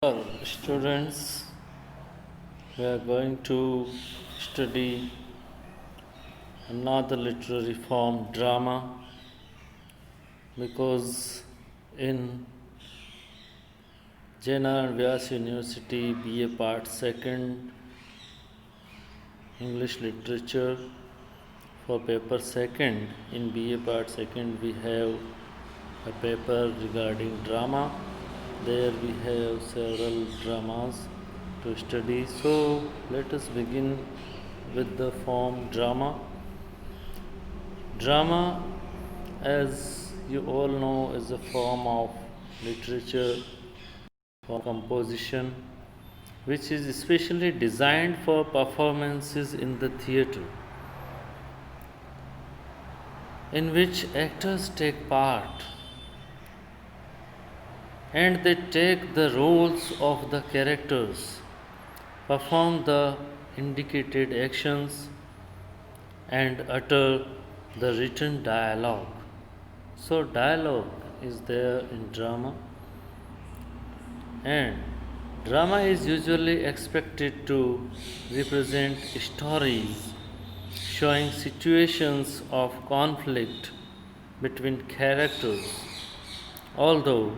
Well, students, we are going to study another literary form, drama, because in Jena Vyas University BA Part 2nd English Literature for paper 2nd, in BA Part 2nd we have a paper regarding drama. There we have several dramas to study. So let us begin with the form drama. Drama, as you all know, is a form of literature or composition which is especially designed for performances in the theatre, in which actors take part and they take the roles of the characters, perform the indicated actions, and utter the written dialogue. So, dialogue is there in drama, and drama is usually expected to represent stories showing situations of conflict between characters, although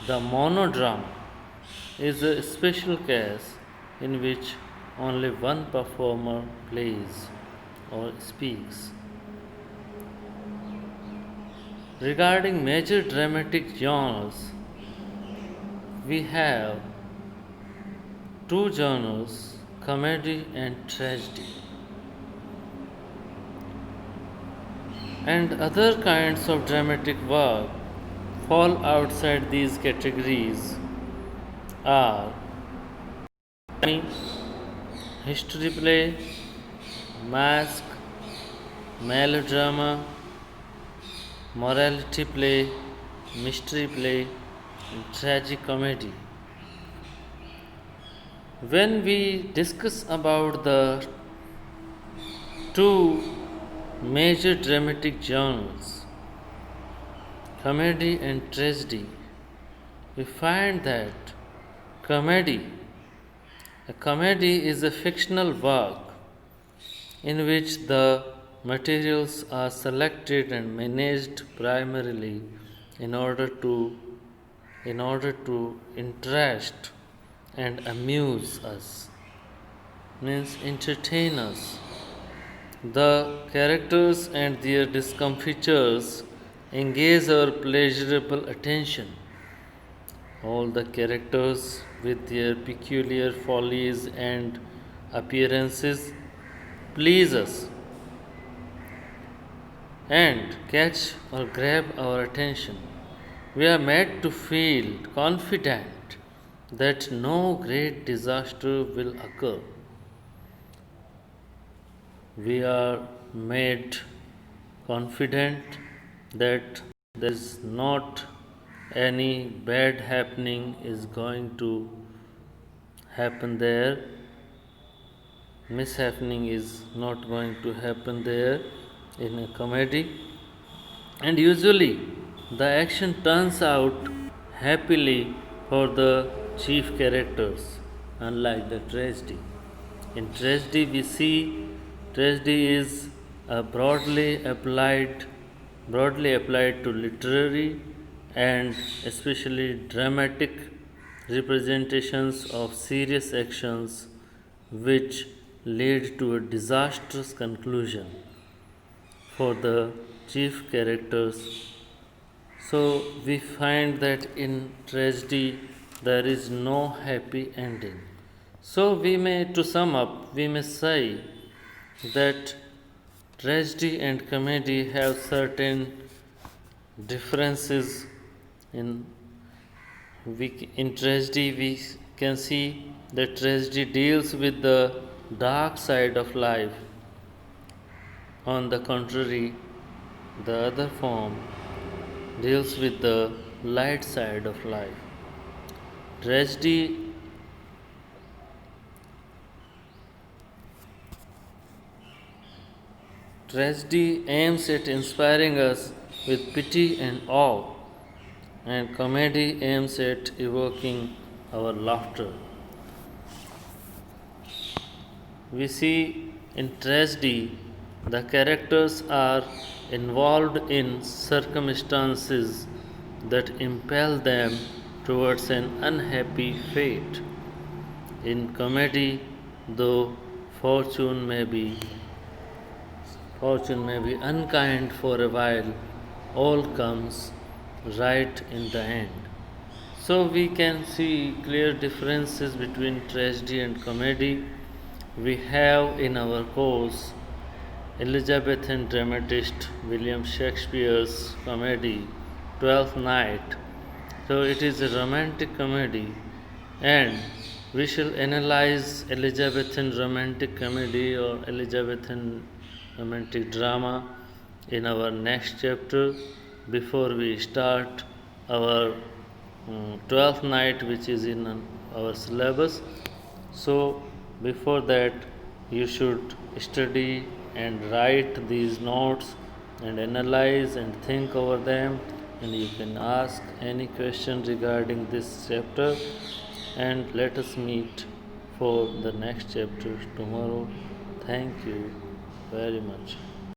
the monodrama is a special case in which only one performer plays or speaks. Regarding major dramatic genres, we have two genres, comedy and tragedy. And other kinds of dramatic work fall outside these categories are history play, mask, melodrama, morality play, mystery play, and tragic comedy. When we discuss about the two major dramatic genres, comedy and tragedy, we find that comedy, a comedy is a fictional work in which the materials are selected and managed primarily in order to interest and amuse us, means entertain us. The characters and their discomfitures engage our pleasurable attention. All the characters with their peculiar follies and appearances please us and catch or grab our attention. We are made to feel confident that no great disaster will occur. We are made confident that there is not any bad happening is going to happen there, mishappening is not going to happen there in a comedy, and usually the action turns out happily for the chief characters, unlike the tragedy. In tragedy, we see tragedy is a broadly applied to literary and especially dramatic representations of serious actions which lead to a disastrous conclusion for the chief characters. So we find that in tragedy there is no happy ending. So to sum up, we may say that tragedy and comedy have certain differences. In tragedy we can see that tragedy deals with the dark side of life. On the contrary, the other form deals with the light side of life. Tragedy Tragedy aims at inspiring us with pity and awe, and comedy aims at evoking our laughter. We see in tragedy the characters are involved in circumstances that impel them towards an unhappy fate. In comedy, though fortune may be unkind for a while, all comes right in the end. So we can see clear differences between tragedy and comedy. We have in our course Elizabethan dramatist William Shakespeare's comedy Twelfth Night. So it is a romantic comedy, and we shall analyze Elizabethan romantic comedy or Elizabethan romantic drama in our next chapter before we start our 12th night, which is in our syllabus. So before that, you should study and write these notes and analyze and think over them, and you can ask any question regarding this chapter, and let us meet for the next chapter tomorrow. Thank you very much.